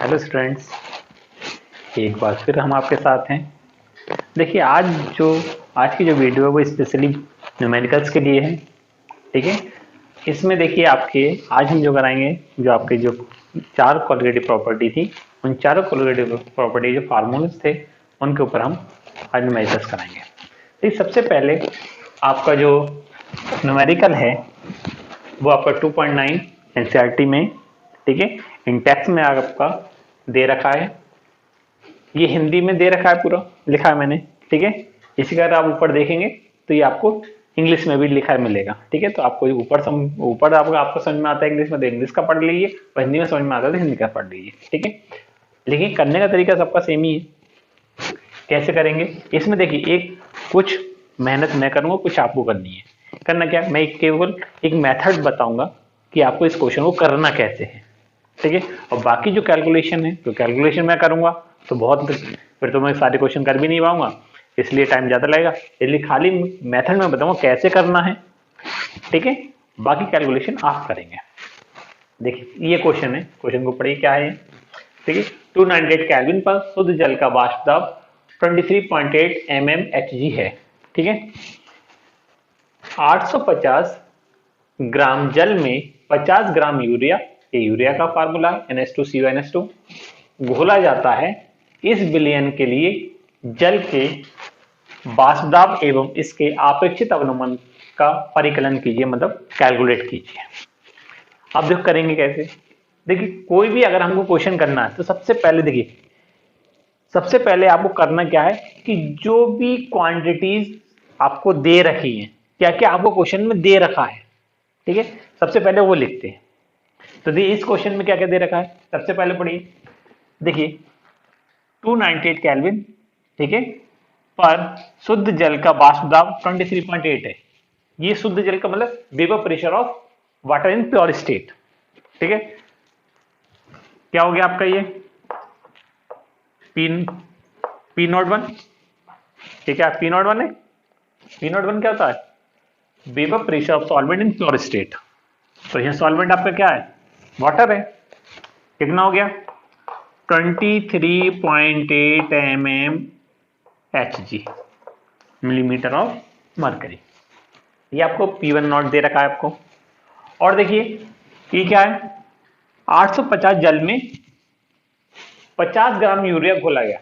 Hello students, एक बार फिर हम आपके साथ हैं। देखिए आज की जो वीडियो है वो स्पेशली न्यूमेरिकल्स के लिए है। ठीक है, इसमें देखिए आपके आज हम जो कराएंगे, जो आपके जो चार क्वालिटेटिव प्रॉपर्टी थी, उन चारों क्वालिटेटिव प्रॉपर्टी जो फार्मूलेस थे उनके ऊपर हम आज न्यूमेरिकल्स कराएंगे। तो सबसे पहले आपका जो न्यूमेरिकल है वो आपका 2.9 एनसीईआरटी में, ठीक है, इन टेक्स्ट में आपका दे रखा है। ये हिंदी में दे रखा है, पूरा लिखा है मैंने। ठीक है, इसी का अगर आप ऊपर देखेंगे तो ये आपको इंग्लिश में भी लिखा है मिलेगा। ठीक है, तो आपको ऊपर आपको समझ में आता है इंग्लिश में तो इंग्लिश का पढ़ लीजिए, और हिंदी में समझ में आता है तो हिंदी का पढ़ लीजिए। ठीक है, लेकिन करने का तरीका सबका सेम ही है। कैसे करेंगे इसमें देखिए, एक कुछ मेहनत मैं करूंगा, कुछ आपको करनी है। करना क्या, मैं केवल एक मेथड बताऊंगा कि आपको इस क्वेश्चन को करना कैसे है। ठीक है, और बाकी जो कैलकुलेशन है, तो कैलकुलेशन मैं करूंगा तो फिर तो मैं सारे क्वेश्चन कर भी नहीं पाऊंगा, इसलिए टाइम ज्यादा लगेगा। इसलिए खाली मेथड में बताऊंगा कैसे करना है। ठीक है, बाकी कैलकुलेशन आप करेंगे। देखिए ये क्वेश्चन है, क्वेश्चन को पढ़िए क्या है ये। ठीक है, 298 केल्विन पर शुद्ध जल का वाष्प दाब 23.8 mmHg है। ठीक है, 850 ग्राम जल में 50 ग्राम यूरिया, ये यूरिया का फार्मूला NH2CO घोला जाता है। इस विलयन के लिए जल के वाष्प दाब एवं इसके आपेक्षित अवनमन का परिकलन कीजिए, मतलब कैलकुलेट कीजिए। अब जो करेंगे कैसे, देखिए कोई भी अगर हमको क्वेश्चन करना है तो सबसे पहले आपको करना क्या है कि जो भी क्वांटिटीज आपको दे रखी हैं, क्या क्या आपको क्वेश्चन में दे रखा है, ठीक है, सबसे पहले वो लिखते हैं। तो देखिए इस क्वेश्चन में क्या क्या दे रखा है, सबसे पहले पढ़िए। देखिए 298 केल्विन, ठीक है, पर शुद्ध जल का वाष्प दाब 23.8 है। ये शुद्ध जल का मतलब vapour pressure of water in pure state. ठीक है, क्या हो गया आपका ये पी नॉट वन। ठीक है, पी नॉट वन है। पी नॉट वन क्या होता है, vapour pressure of solvent in pure state. तो यह सॉल्वेंट आपका क्या है, वाटर है। कितना हो गया 23.8 mmHg, मिलीमीटर ऑफ मरकरी। ये आपको P1 नॉट दे रखा है आपको। और देखिए ये क्या है, 850 जल में 50 ग्राम यूरिया घोला गया।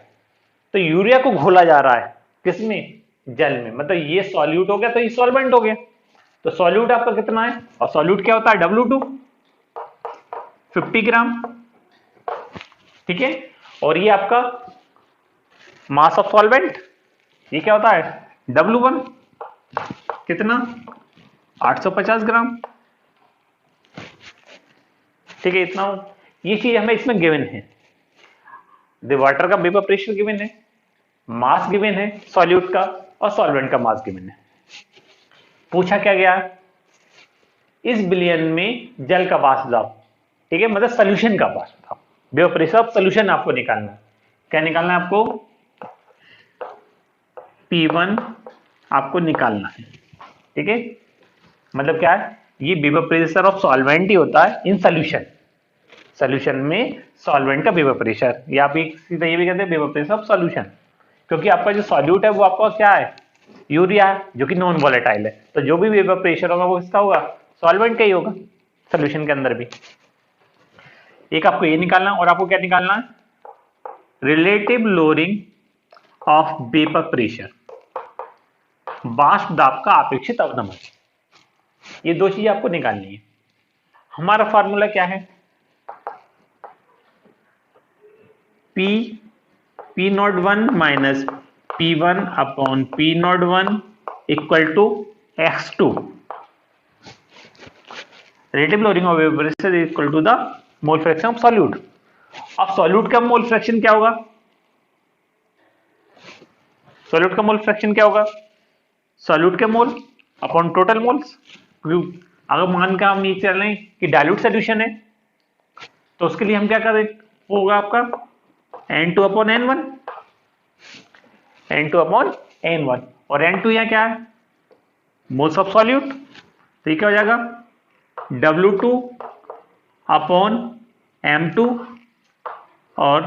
तो यूरिया को घोला जा रहा है किसमें, जल में, मतलब ये सॉल्यूट हो गया तो ये सॉल्वेंट हो गया। तो सॉल्यूट आपका कितना है, और सॉल्यूट क्या होता है W2, 50 ग्राम। ठीक है, और ये आपका मास ऑफ सॉल्वेंट, ये क्या होता है W1, कितना 850 ग्राम। ठीक है, इतना ये चीज हमें इसमें गिवन है। वाटर का वेपर प्रेशर गिवन है, मास गिवन है सॉल्यूट का, और सॉल्वेंट का मास गिवन है। पूछा क्या गया, इस विलयन में जल का वाष्प दाब, ठीक है, मतलब सोल्यूशन का वाष्प दाब, वेपर प्रेशर ऑफ सोल्यूशन आपको निकालना है। क्या निकालना है आपको, P1 आपको निकालना है। ठीक है, मतलब क्या है, ये वेपर प्रेशर ऑफ सॉल्वेंट ही होता है इन सोल्यूशन। सोल्यूशन में सॉल्वेंट का वेपर प्रेशर, या आप सीधा ये भी कहते हैं वेपर प्रेशर ऑफ सॉल्यूशन, क्योंकि आपका जो सॉल्यूट है वो आपका क्या है, यूरिया है, जो कि नॉन वोलेटाइल है। तो जो भी वेपर प्रेशर होगा वो किसका होगा, सॉल्वेंट का ही होगा, सोल्यूशन के अंदर भी। एक आपको ये निकालना, और आपको क्या निकालना है, relative lowering of vapour pressure, वाष्प दाब का अपेक्षित अवनमन। ये दो चीजें आपको निकालनी है। हमारा फार्मूला क्या है, P naught one minus P1 upon P naught one equal to X2। Relative lowering of vapour pressure is equal to the mole fraction of solute. अब सॉल्यूट का मोल फ्रैक्शन क्या होगा, सॉल्यूट का मोल फ्रैक्शन क्या होगा, solute के mole upon total moles. अगर मान के हम ये चल रहे हैं कि डाइल्यूट सोल्यूशन है, तो उसके लिए हम क्या करें, होगा आपका N2 upon N1, N2 upon N1, और N2 यहाँ क्या है, मोल्स ऑफ सॉल्यूट। तो ये क्या हो जाएगा W2 अपॉन M2 और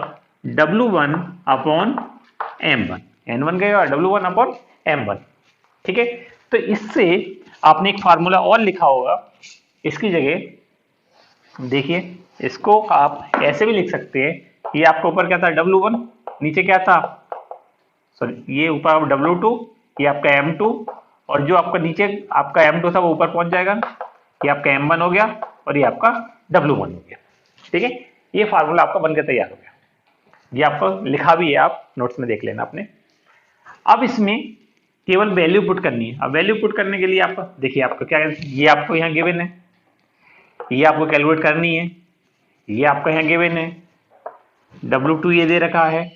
W1 अपॉन M1, N1 गया W1 अपॉन M1। ठीक है, तो इससे आपने एक फार्मूला और लिखा होगा इसकी जगह, देखिए इसको आप ऐसे भी लिख सकते हैं, ये आपका ऊपर क्या था W1, नीचे क्या था, सॉरी ये ऊपर W2, ये आपका M2, और जो आपका नीचे आपका M2 था वो ऊपर पहुंच जाएगा, ये आपका M1 हो गया और ये आपका W1 हो गया। ठीक है, ये फार्मूला आपका बनकर तैयार हो गया, ये आपको लिखा भी है, आप नोट्स में देख लेना आपने। अब इसमें केवल वैल्यू पुट करनी है। अब वैल्यू पुट करने के लिए आपका देखिए आपका क्या है, ये आपको यहाँ गिवन है, ये आपको कैलकुलेट करनी है, ये आपका यहाँ गिवन है, W2 ये दे रखा है,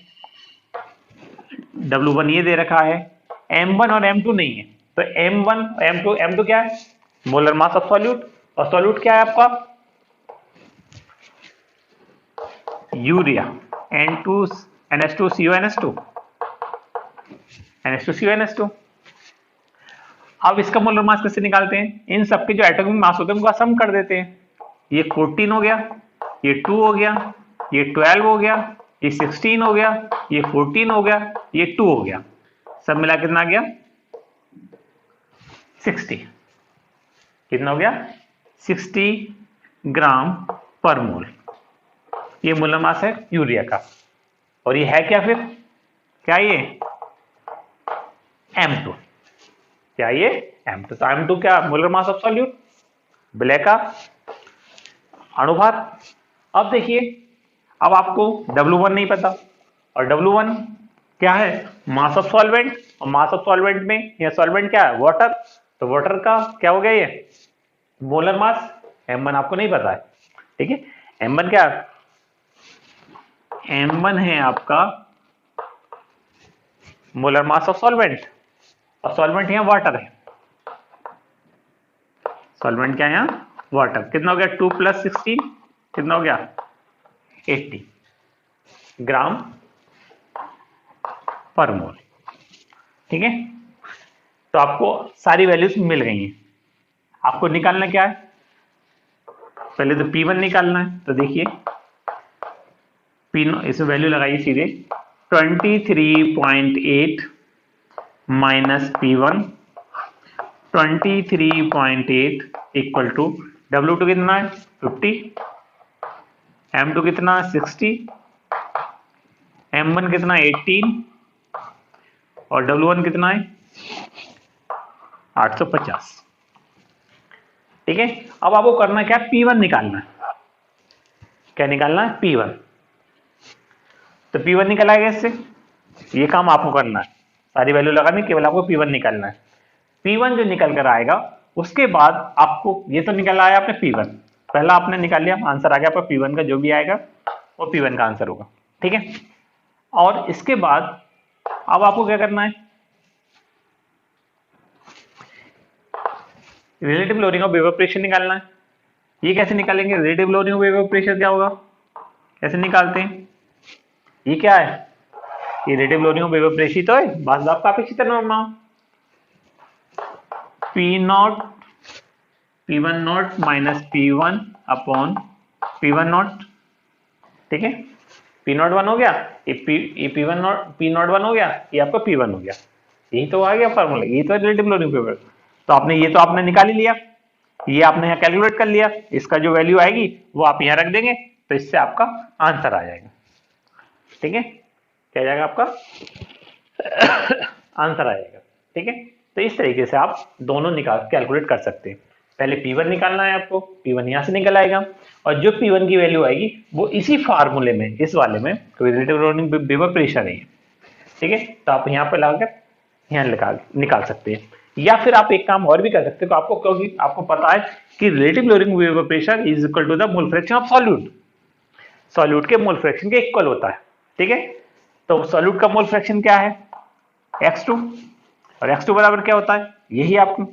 W1 ये दे रखा है, M1 और M2 नहीं है, तो M1 M2 क्या है, मोलर मास ऑफ सॉल्यूट, और सॉल्यूट क्या है आपका यूरिया, NH2CO NH2CO। अब इसका मोलर मास कैसे निकालते हैं, इन सबके जो एटॉमिक मास होते हैं उनका सम कर देते हैं, ये 14 हो गया, ये 2 हो गया, ये 12 हो गया, ये 16 हो गया, ये 14 हो गया, ये 2 हो गया, सब मिला कितना आ गया 60। कितना हो गया 60 ग्राम पर मोल, ये मोलर मास है यूरिया का। और ये है क्या फिर, क्या ये M2, क्या ये M2, तो M2 क्या मोलर मास ऑफ सॉल्यूट, विलय का अनुभार। अब देखिए, अब आपको W1 नहीं पता, और W1 क्या है मास ऑफ सॉल्वेंट, और मास ऑफ सॉल्वेंट में यह सॉल्वेंट क्या है वाटर, तो वाटर का क्या हो गया ये मोलर मास, M1 आपको नहीं पता है। ठीक है, M1 क्या, M1 है आपका मोलर मास ऑफ सॉल्वेंट, और सॉल्वेंट यहाँ वाटर है, सॉल्वेंट क्या है यहाँ वाटर। कितना हो गया 2 + 16 कितना हो गया 80 ग्राम पर मोल। ठीक है, तो आपको सारी वैल्यूज मिल गई हैं। आपको निकालना क्या है, पहले तो P1 निकालना है, तो देखिए P इसमें वैल्यू लगाइए सीधे 23.8 minus P1, 23.8 equal to W2 कितना है 50, M2 कितना 60, M1 कितना 18 और W1 कितना है 850। ठीक है, अब आपको करना क्या P1 निकालना है, क्या निकालना है P1, तो P1 निकल आएगा इससे, ये काम आपको करना है, सारी वैल्यू लगानी, केवल आपको P1 निकालना है। P1 जो निकल कर आएगा उसके बाद आपको, ये तो निकल आया आपने P1, पहला आपने निकाल लिया, आंसर आ गया आपका P1 का, जो भी आएगा वो P1 का आंसर होगा। ठीक है, और इसके बाद अब आपको क्या करना है, relative lowering of vapour pressure निकालना है। ये कैसे निकालेंगे, relative lowering of vapour pressure क्या होगा, कैसे निकालते हैं, ये क्या है, ये relative lowering of vapour pressure तो है, बस आपका अपेक्षित Norma P0 P1 not minus P1 upon P1 not. ठीक है, P0 1 हो गया, ये P1 नॉट P0 1 हो गया, ये आपका P1 हो गया, यही तो आ गया फार्मूला, यही तो रिलेटिव लोअरिंग पेपर। तो आपने ये तो आपने निकाल ही लिया, ये आपने यहाँ कैलकुलेट कर लिया, इसका जो वैल्यू आएगी वो आप यहाँ रख देंगे, तो इससे आपका आंसर आ जाएगा। ठीक है, क्या जाएगा आपका आंसर आ जाएगा। ठीक है, तो इस तरीके से आप दोनों निकाल कैलकुलेट कर सकते हैं। पहले P1 निकालना है आपको, P1 यहाँ से निकल आएगा, और जो P1 की वैल्यू आएगी वो इसी फार्मूले में, इस वाले में कोई रिलेटिव लोअरिंग वेपर प्रेशर नहीं है। ठीक है, तो आप यहाँ पे लगाकर यहाँ निकाल सकते हैं, या फिर आप एक काम और भी कर सकते हैं, तो आपको क्योंकि आपको पता है कि relative lowering vapour pressure is equal to the mole fraction of solute, solute के मोल फ्रैक्शन के इक्वल होता है। ठीक है, तो सॉल्यूट का मोल फ्रैक्शन क्या है x2, और x2 बराबर क्या होता है, यही आपको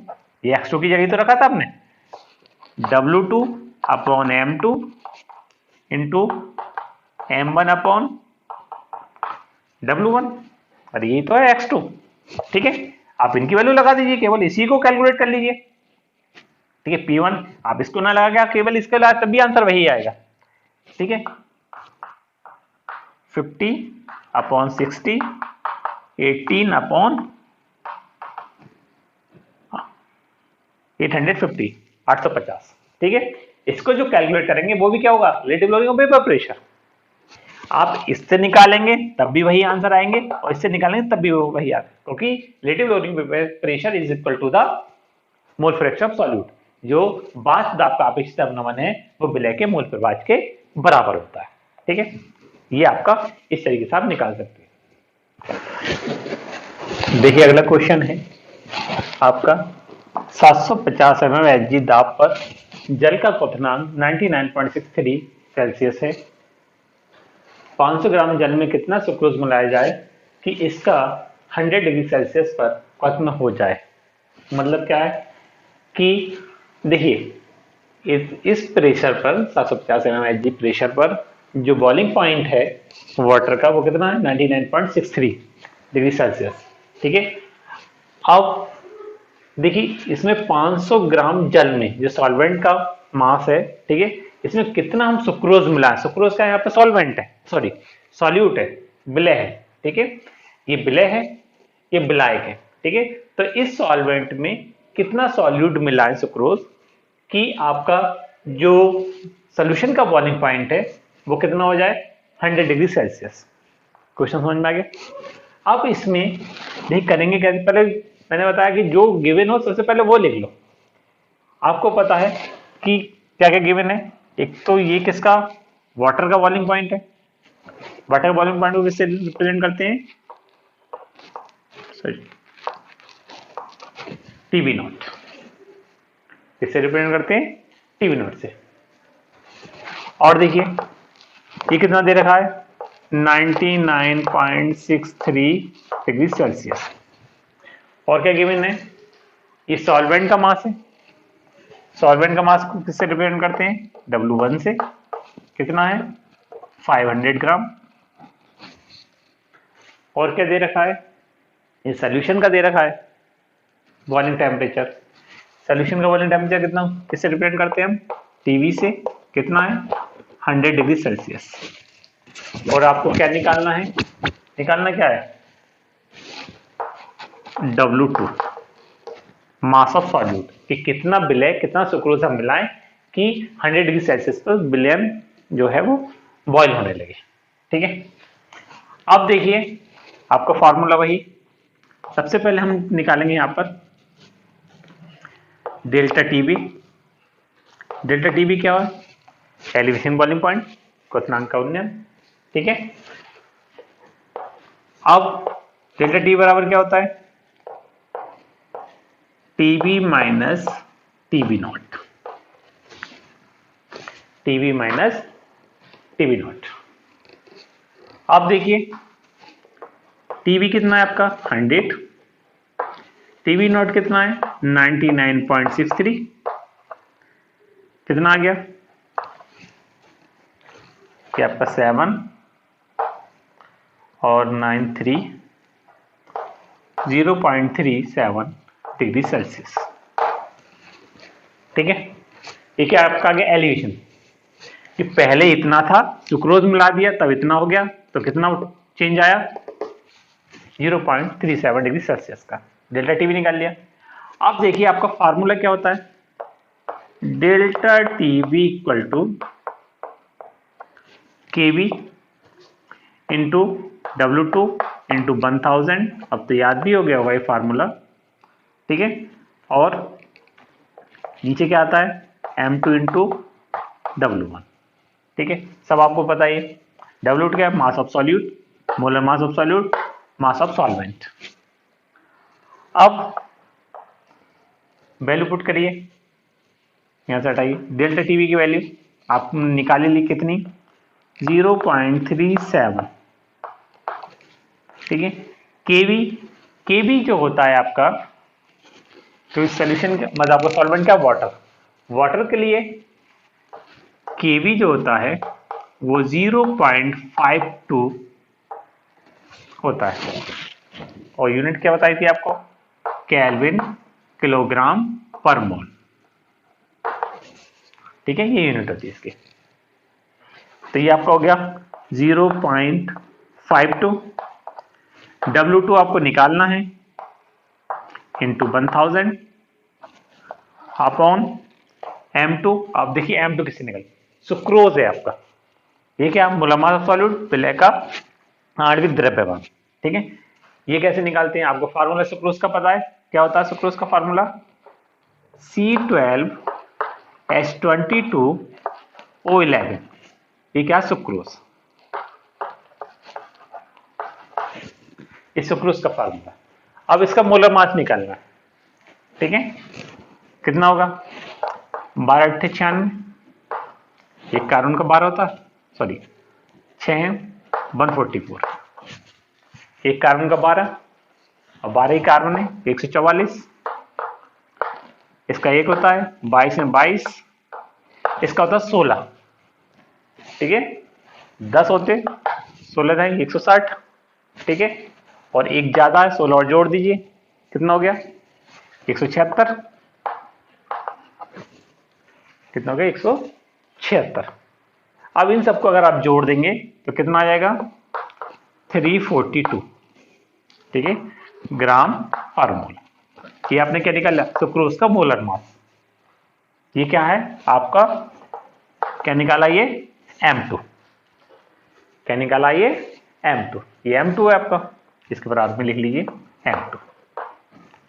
ये x2 की जगह तो रखा था आपने W2 upon M2 into M1 upon W1, और यही तो है x2। ठीक है, आप इनकी वैल्यू लगा दीजिए, केवल इसी को कैलकुलेट कर लीजिए। ठीक है, P1 आप इसको ना लगा के आप केवल इसको लगा, तब भी आंसर वही आएगा। ठीक है, 50/60, 18/850, 850, ठीक है। इसको जो कैलकुलेट करेंगे वो भी क्या होगा, relative loading of vapour pressure. आप इससे निकालेंगे तब भी वही आंसर आएंगे और इससे निकालेंगे तब भी वही आएगा, क्योंकि relative lowering pressure is equal to the mole fraction of solute. जो वाष्प दाब का अपेक्षित अवनमन है वो विलय के मोल प्रवाह के बराबर होता है, ठीक है। ये आपका इस तरीके से आप निकाल सकते हैं। देखिए अगला क्वेश्चन है आपका 750 mm Hg दाब पर जल का क्वथनांक 99.63 सेल्सियस है। 500 ग्राम जल में कितना सुक्रोज मिलाया जाए कि इसका 100 डिग्री सेल्सियस पर क्वथन हो जाए। मतलब क्या है कि देखिए इस प्रेशर पर 750 mm Hg प्रेशर पर जो बॉइलिंग पॉइंट है वाटर का वो कितना है, 99.63 डिग्री सेल्सियस, ठीक है। अब देखिए इसमें 500 ग्राम जल में जो सॉल्वेंट का मास है, ठीक है, इसमें कितना हम सुक्रोज मिलाएं। सुक्रोज का यहाँ पे सॉल्वेंट है, सॉरी सॉल्यूट है, विलय है, ठीक है। ये विलय है, ये विलायक है, ठीक है। तो इस सॉल्वेंट में कितना सॉल्यूट मिलाएं सुक्रोज कि आपका जो सोल्यूशन का बॉइलिंग पॉइंट है वो कितना हो जाए, 100 डिग्री सेल्सियस। क्वेश्चन समझ में आ गया। अब इसमें देख करेंगे क्या, पहले मैंने बताया कि जो गिवन हो सबसे पहले वो लिख लो। आपको पता है कि क्या क्या गिवन है। एक तो ये किसका, वाटर का बॉइलिंग पॉइंट है। वाटर का बॉइलिंग पॉइंट को किससे रिप्रेजेंट करते हैं, सॉरी टीबी नॉट। किससे रिप्रेजेंट करते हैं, टीबी नॉट से। और देखिए ये कितना दे रखा है, 99.63 डिग्री सेल्सियस। और क्या गिवन है, ये सॉल्वेंट का मास है। सॉल्वेंट का मास को किससे रिप्रेजेंट करते हैं, W1 से। कितना है, 500 ग्राम। और क्या दे रखा है, ये सॉल्यूशन का दे रखा है बॉइलिंग टेम्परेचर। सॉल्यूशन का बॉइलिंग टेम्परेचर कितना, किससे रिप्रेजेंट करते हैं हम, टीवी से। कितना है, 100 डिग्री सेल्सियस। और आपको क्या निकालना है, निकालना क्या है, W2 मास ऑफ सॉल्यूट, कि कितना विलय, कितना सुक्रोज हम मिलाएं कि 100 डिग्री सेल्सियस पर विलयन जो है वो बॉयल होने लगे, ठीक है। अब देखिए आपका फॉर्मूला वही, सबसे पहले हम निकालेंगे यहां पर डेल्टा टीबी। डेल्टा टीबी क्या है, एलिवेशन बॉइलिंग पॉइंट, क्वथनांक का उन्नयन, ठीक है। अब डेल्टा टी बराबर क्या होता है, TB minus TB naught, TB minus TB naught. अब देखिए टीबी कितना है आपका 100, टीबी नॉट कितना है 99.63, कितना आ गया कि आपका 7 और 93 0.37 डिग्री सेल्सियस, ठीक है। ये क्या आपका आ गया एलिवेशन, कि पहले इतना था, सुक्रोज मिला दिया तब इतना हो गया, तो कितना चेंज आया 0.37 डिग्री सेल्सियस का। डेल्टा टी भी निकाल लिया। अब देखिए आपका फार्मूला क्या होता है, delta t b equal to k b into W2 into 1000। अब तो याद भी हो गया होगा ये फार्मूला, ठीक है। और नीचे क्या आता है, M2 इंटू W1, ठीक है। सब आपको पता है। W2 क्या है, mass of solute, molar mass of solute, mass of solvent. अब वैल्यू पुट करिए, यहां से हटाइए। डेल्टा टीवी की वैल्यू आप निकाली ली कितनी, 0.37, ठीक है। केवी जो होता है आपका, तो इस सोल्यूशन का मतलब आपका सॉल्वेंट क्या, वाटर के लिए केवी जो होता है वो 0.52 होता है। और यूनिट क्या बताई थी आपको, केल्विन किलोग्राम पर मोल, ठीक है, ये यूनिट होती है इसकी। तो ये आपका हो गया 0.52, W2 आपको निकालना है इंटू 1000 अपॉन M2। आप देखिए M2 किससे निकल, सुक्रोज है आपका। ये क्या, मोलर सॉल्यूट विलय का आणविक द्रव्यमान। ठीक है, ये कैसे निकालते हैं, आपको फार्मूला सुक्रोज का पता है, क्या होता है सुक्रोज का फार्मूला, C12H22O11। ये क्या, सुक्रोज, इस सुक्रोज का फार्मूला। अब इसका मोलर मास निकालना है। ठीक है, कितना होगा, 12×96, एक कार्बन का 12 होता है, सॉरी 6 144, एक कार्बन का 12 और 12 ही कार्बन है 144, इसका एक होता है 22 में 22, इसका होता है 16। ठीक है, 10 होते 16 है 160। ठीक है, और एक ज्यादा है 16 और जोड़ दीजिए, कितना हो गया 176। कितना हो गया 176। अब इन सबको अगर आप जोड़ देंगे तो कितना आ जाएगा 342। ठीक है, ग्राम पर मोल। ये आपने क्या निकाला, सुक्रोज का मोलर मास। ये क्या है आपका, क्या निकाला ये M2, क्या निकाला ये M2, ये M2 है आपका, इसके बराबर में लिख लीजिए M2।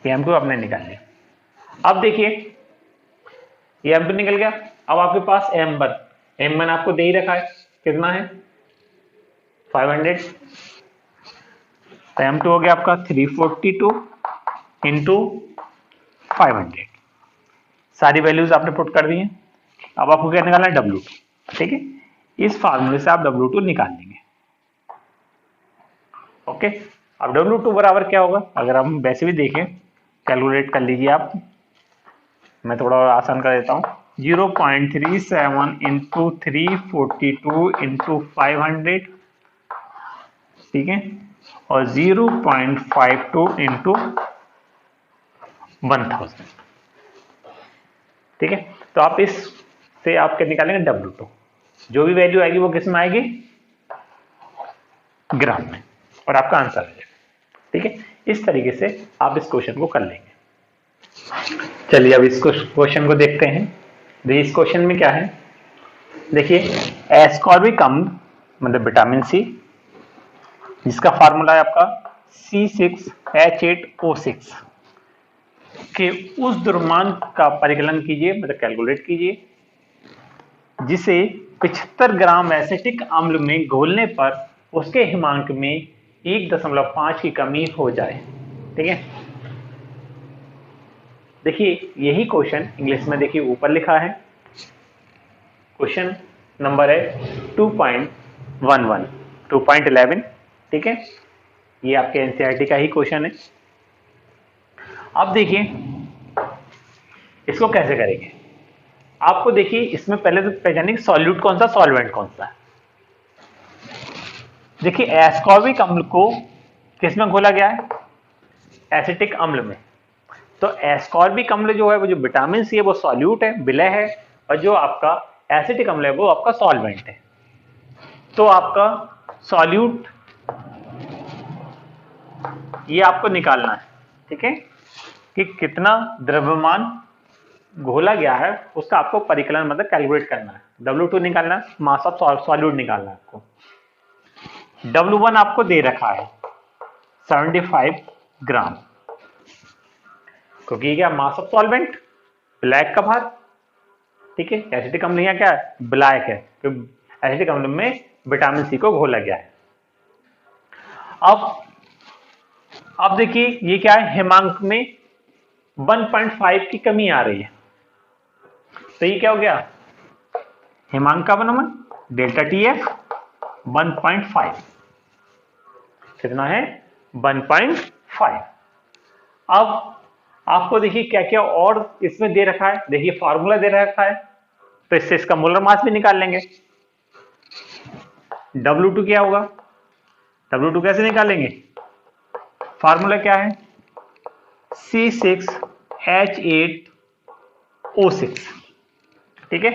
ये M2 आपने निकाल लिया। अब देखिए ये M2 निकल गया। अब आपके पास M1 आपको दे ही रखा है, कितना है 500, तो M2 हो गया आपका 342 इंटू 500। सारी वैल्यूज आपने पुट कर दी हैं। अब आपको क्या निकालना है W2। ठीक है, इस फार्मूले से आप W2 निकाल लेंगे। ओके, अब W2 बराबर क्या होगा, अगर हम वैसे भी देखें, कैलकुलेट कर लीजिए आप, मैं थोड़ा आसान कर देता हूँ। 0.37 इंटू 342 इंटू 500, ठीक है, और 0.52 इंटू 1000। ठीक है, तो आप इस से आप क्या निकालेंगे W2, जो भी वैल्यू आएगी वो किस में आएगी, ग्राम में, और आपका आंसर आ जाएगा। ठीक है, इस तरीके से आप इस क्वेश्चन को कर लेंगे। चलिए अब इस क्वेश्चन को देखते हैं। इस क्वेश्चन में क्या है, देखिए एस्कॉर्बिक अम्ल मतलब विटामिन सी, जिसका फार्मूला है आपका C6H8O6 के उस द्रव्यमान का परिकलन कीजिए, मतलब कैलकुलेट कीजिए, जिसे 75 ग्राम एसिटिक अम्ल में घोलने पर उसके हिमांक में 1.5 की कमी हो जाए। ठीक है, देखिए यही क्वेश्चन इंग्लिश में देखिए ऊपर लिखा है, क्वेश्चन नंबर है 2.11। ठीक है, ये आपके एनसीईआरटी का ही क्वेश्चन है। अब देखिए इसको कैसे करेंगे, आपको देखिए इसमें पहले तो पहचानिए सॉल्यूट कौन सा, सॉल्वेंट कौन सा है। देखिए एस्कॉर्बिक अम्ल को किसमें घोला गया है, एसिटिक अम्ल में। तो एस्कॉर्बिक अम्ल जो है वो जो विटामिन सी है वो सॉल्यूट है, विलय है, और जो आपका एसिटिक अम्ल है वो आपका सॉल्वेंट है। तो आपका सॉल्यूट ये आपको निकालना है। ठीक है, कि कितना द्रव्यमान घोला गया है उसका आपको परिकलन मतलब कैलकुलेट करना है। W2 निकालना है, मास ऑफ सॉल्यूट निकालना है आपको। W1 आपको दे रखा है 75 ग्राम, क्योंकि क्या मास ऑफ सॉल्वेंट ब्लैक का भार। ठीक है, एसिटिक अम्ल यहाँ क्या है, ब्लैक है, तो एसिटिक अम्ल में विटामिन सी को घोला गया है। अब देखिए ये क्या है, हिमांक में 1.5 की कमी आ रही है, तो ये क्या हो गया, हिमांक का बनोमन डेल्टा TF 1.5, कितना है 1.5। अब आपको देखिए क्या क्या और इसमें दे रखा है, देखिए फार्मूला दे रखा है, तो इससे इसका मोलर मास भी निकाल लेंगे। W2 क्या होगा, W2 कैसे निकालेंगे, फार्मूला क्या है C6H8O6। ठीक है,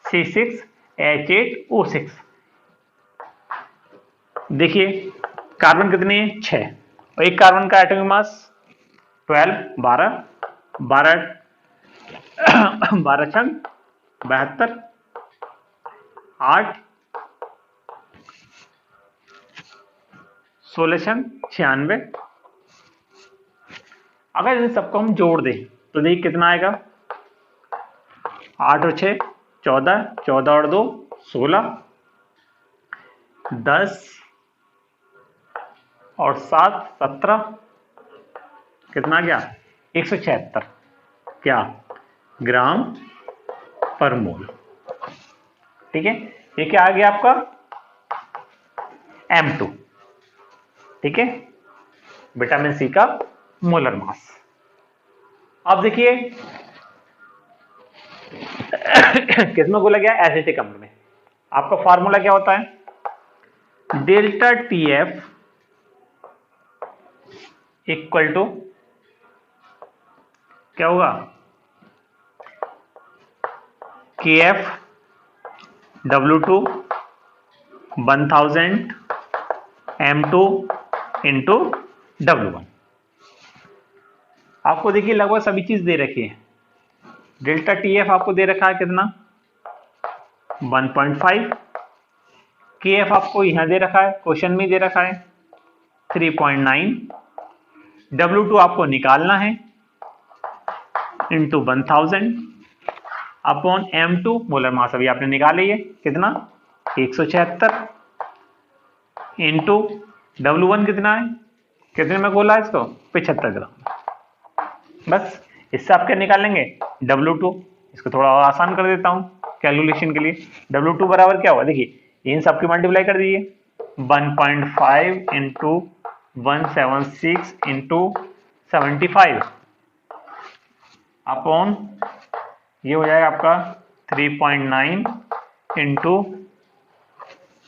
C6H8O6, देखिए कार्बन कितनी है 6 और एक कार्बन का एटॉमिक मास 12 12 12 12 छंग 72 8 16 छंग 96। अगर इन सबको हम जोड़ दें तो देखिए कितना आएगा 8 और 6 14 14 और 2 16 10 और 7 17 कितना गया 176 क्या ग्राम पर मोल। ठीक है ये क्या आ गया आपका M2। ठीक है विटामिन सी का मोलर मास। अब देखिए किसमें बोला गया एसिटिक अम्ल में। आपका फार्मूला क्या होता है डेल्टा TF इक्वल टू क्या होगा KF W2 1000 M2 into W1। आपको देखिए लगभग सभी चीज दे रखी है। डेल्टा TF आपको दे रखा है कितना 1.5। KF आपको यहां दे रखा है क्वेश्चन में दे रखा है 3.9। W2 आपको निकालना है into 1000 upon M2 molar mass अभी आपने निकाली है कितना 176 इंटू W1 कितना है कितने में बोला है इसको 75 ग्राम। बस इससे आप क्या निकालेंगे W2। इसको थोड़ा और आसान कर देता हूं कैलकुलेशन के लिए। W2 बराबर क्या होगा देखिए इन सबकी मल्टीप्लाई कर दीजिए 1.5 इंटू 176 इंटू 75 अपॉन ये हो जाएगा आपका 3.9 इंटू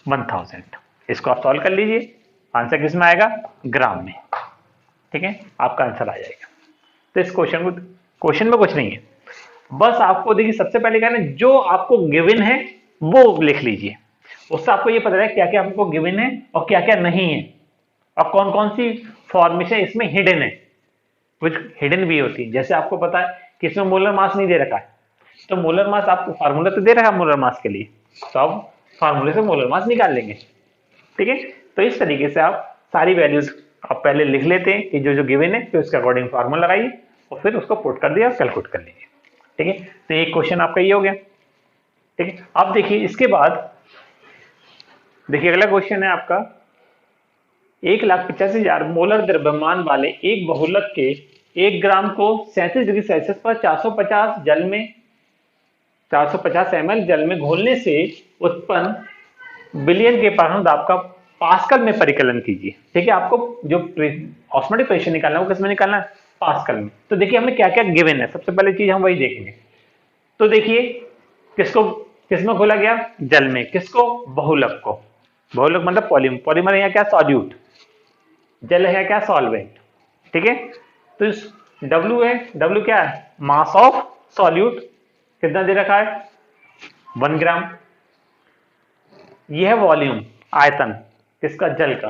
1000। इसको आप सॉल्व कर लीजिए आंसर किस में आएगा ग्राम में। ठीक है आपका आंसर आ जाएगा। तो इस क्वेश्चन में कुछ नहीं है बस आपको देखिए सबसे पहले क्या है जो आपको गिवन है वो लिख लीजिए। उससे आपको ये पता है क्या क्या आपको गिवन है और क्या क्या नहीं है और कौन कौन सी फॉर्मेशन इसमें हिडन है कुछ हिडन भी होती है। जैसे आपको पता है कि इसमें मोलर मास नहीं दे रखा है तो मोलर मास आपको फार्मूला तो दे रखा है मोलर मास के लिए तो आप फार्मूले से मोलर मास निकाल लेंगे। ठीक है तो इस तरीके से आप सारी वैल्यूज आप पहले लिख लेते हैं कि जो जो गिवन है फिर उसके अकॉर्डिंग फार्मूला लगाइए और फिर उसको पुट कर दिया कैलकुलेट कर लीजिए। ठीक है तो एक क्वेश्चन आपका ये हो गया। ठीक है अब देखिए इसके बाद देखिए अगला क्वेश्चन है आपका 1,85,000 मोलर द्रव्यमान वाले एक बहुलक के 1 ग्राम को 37 डिग्री सेल्सियस पर 450 ml जल में घोलने से उत्पन्न बिलियन के परमाणु दाब का पास्कल में परिकलन कीजिए। ठीक है आपको जो ऑस्मोटिक प्रेशर निकालना है वो किसमें निकालना है पास्कल में। तो देखिए हमें क्या क्या गिवन है सबसे पहले चीज हम वही देखेंगे। तो देखिए किसमें घोला गया जल में किसको बहुलक को। बहुलक मतलब पॉलीमर है क्या सॉल्यूट जल है क्या सॉल्वेंट। ठीक है तो इस W है W क्या है मास ऑफ सॉल्यूट कितना दे रखा है 1 ग्राम। यह है वॉल्यूम आयतन किसका जल का।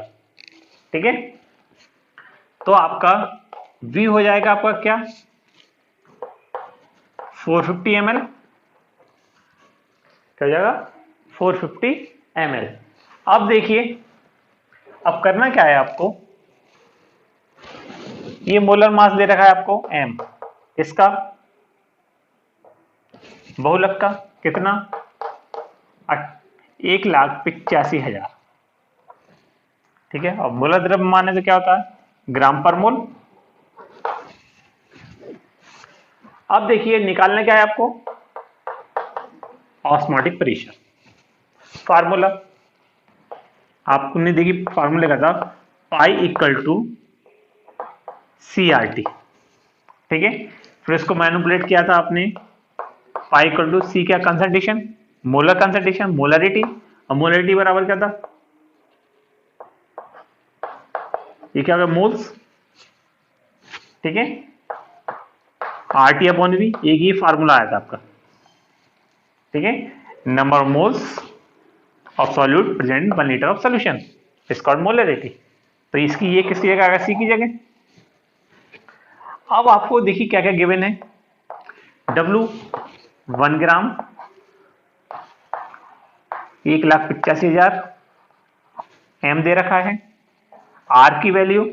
ठीक है तो आपका V हो जाएगा आपका क्या 450 ml क्या हो जाएगा 450 ml। अब देखिए अब करना क्या है आपको ये मोलर मास दे रखा है आपको M इसका बहुलक का कितना 1,85,000। ठीक है और मोलर द्रव्यमान है तो क्या होता है ग्राम पर मोल। अब देखिए निकालना क्या है आपको ऑस्मोटिक प्रेशर। फार्मूला आपने देखिए फार्मूले का था पाई इक्वल टू CRT। ठीक है फिर इसको मैनिपुलेट किया था आपने पाई इक्वल टू C क्या कंसंट्रेशन मोलर कंसंट्रेशन मोलरिटी और मोलरिटी बराबर क्या था ये क्या होगा मोल्स। ठीक है RT अपॉन V एक ही फार्मूला आया था आपका। ठीक है number of moles of solute present 1 litre of solution. Is called molarity. तो इसकी ये किसकी जगह आएगा, सी की जगह। अब आपको देखिए क्या क्या गिवन है। W 1 ग्राम 1,85,000 m दे रखा है। R की वैल्यू,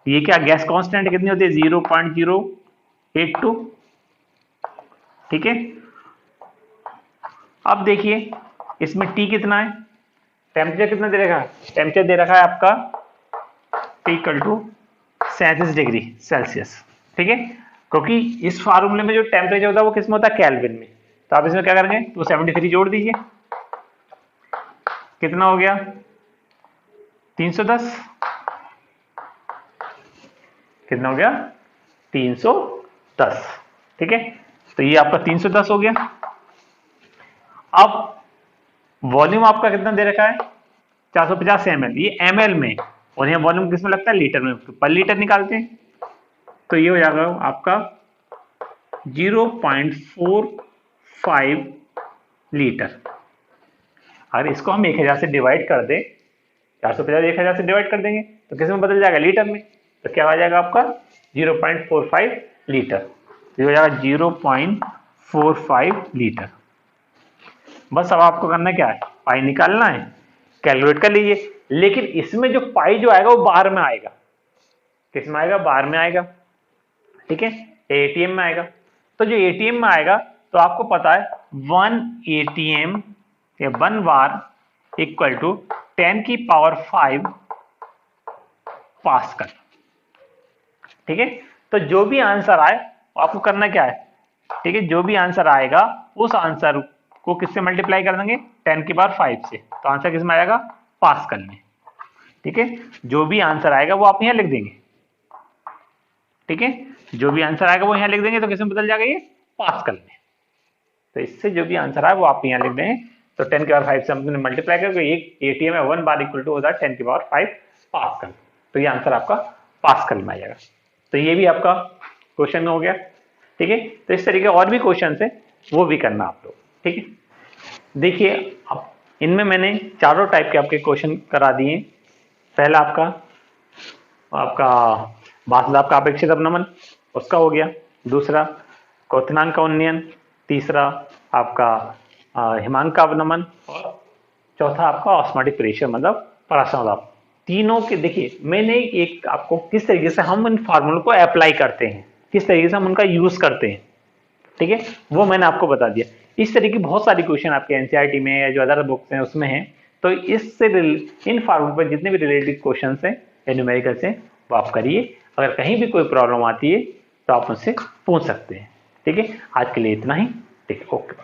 ये क्या गैस कांस्टेंट कितनी होती है, 0.082, ठीक है। अब देखिए इसमें T कितना है, टेम्परेचर कितना दे रखा है, टेम्परेचर दे रखा है आपका T = 37 डिग्री सेल्सियस, ठीक है। क्योंकि इस फार्मूले में जो टेम्परेचर होता है वो किस में होता है, केल्विन में। तो आप इसमें क्या करेंगे, तो 73 जोड़ दीजिए, कितना हो गया 310, कितना हो गया 310, ठीक है। तो ये आपका 310 हो गया। अब वॉल्यूम आपका कितना दे रखा है, 450 ml, ये ml में, और यहाँ वॉल्यूम किस में लगता है, लीटर में, पर लीटर निकालते हैं। तो ये हो जाएगा आपका 0.45 लीटर। अगर इसको हम 1000 से डिवाइड कर दें, 450 1000 से डिवाइड कर देंगे तो किस में बदल जाएगा, लीटर में। तो क्या आ जाएगा आपका 0.45 लीटर। ये हो जाएगा 0.45 लीटर। बस अब आपको करना क्या है, पाई निकालना है, कैलकुलेट कर लीजिए। लेकिन इसमें जो पाई जो आएगा वो बाहर में आएगा, किस में आएगा, बाहर में आएगा, ठीक है, एटीएम में आएगा। तो जो एटीएम में आएगा, तो आपको पता है 1 ATM या 1 बार इक्वल टू 10⁵ पास्कल, ठीक है। तो जो भी आंसर आए आपको करना क्या है, ठीक है, जो भी आंसर आएगा उस आंसर को किससे मल्टीप्लाई कर देंगे, 10⁵ से। तो आंसर किस में आएगा, पास्कल में, ठीक है। जो भी आंसर आएगा वो आप यहाँ लिख देंगे, ठीक है, जो भी आंसर आएगा वो यहाँ लिख देंगे, तो किस में बदल जाएगा, ये पास्कल में। तो इससे जो भी आंसर आए वो आप यहाँ लिख देंगे। तो 10⁵ से हमने मल्टीप्लाई करके एक एटीएम है 1 बार इक्वल टू होता है 10⁵ पास्कल। तो ये आंसर आपका पास्कल में आ जाएगा। तो ये भी आपका क्वेश्चन हो गया, ठीक है। तो इस तरीके और भी क्वेश्चन है वो भी करना आप लोग, ठीक है। देखिए अब इनमें मैंने चारों टाइप के आपके क्वेश्चन करा दिए। पहला आपका बासदाब का अपेक्षित अपनमन, उसका हो गया। दूसरा क्वथनांक का उन्नयन। तीसरा आपका हिमांक का अपनमन। और चौथा आपका ऑस्मोटिक प्रेशर मतलब पराश्रय दाब। तीनों के देखिए मैंने एक आपको किस तरीके से हम इन फार्मूलों को अप्लाई करते हैं, किस तरीके से हम उनका यूज करते हैं, ठीक है, वो मैंने आपको बता दिया। इस तरीके की बहुत सारी क्वेश्चन आपके एनसीईआरटी में या जो अदर बुक्स हैं उसमें हैं। तो इससे इन फार्मूलों पर जितने भी रिलेटेड क्वेश्चन हैं या न्यूमेरिकल्स हैं वो आप करिए। अगर कहीं भी कोई प्रॉब्लम आती है तो आप मुझसे पूछ सकते हैं, ठीक है। आज के लिए इतना ही, ठीक है, ओके।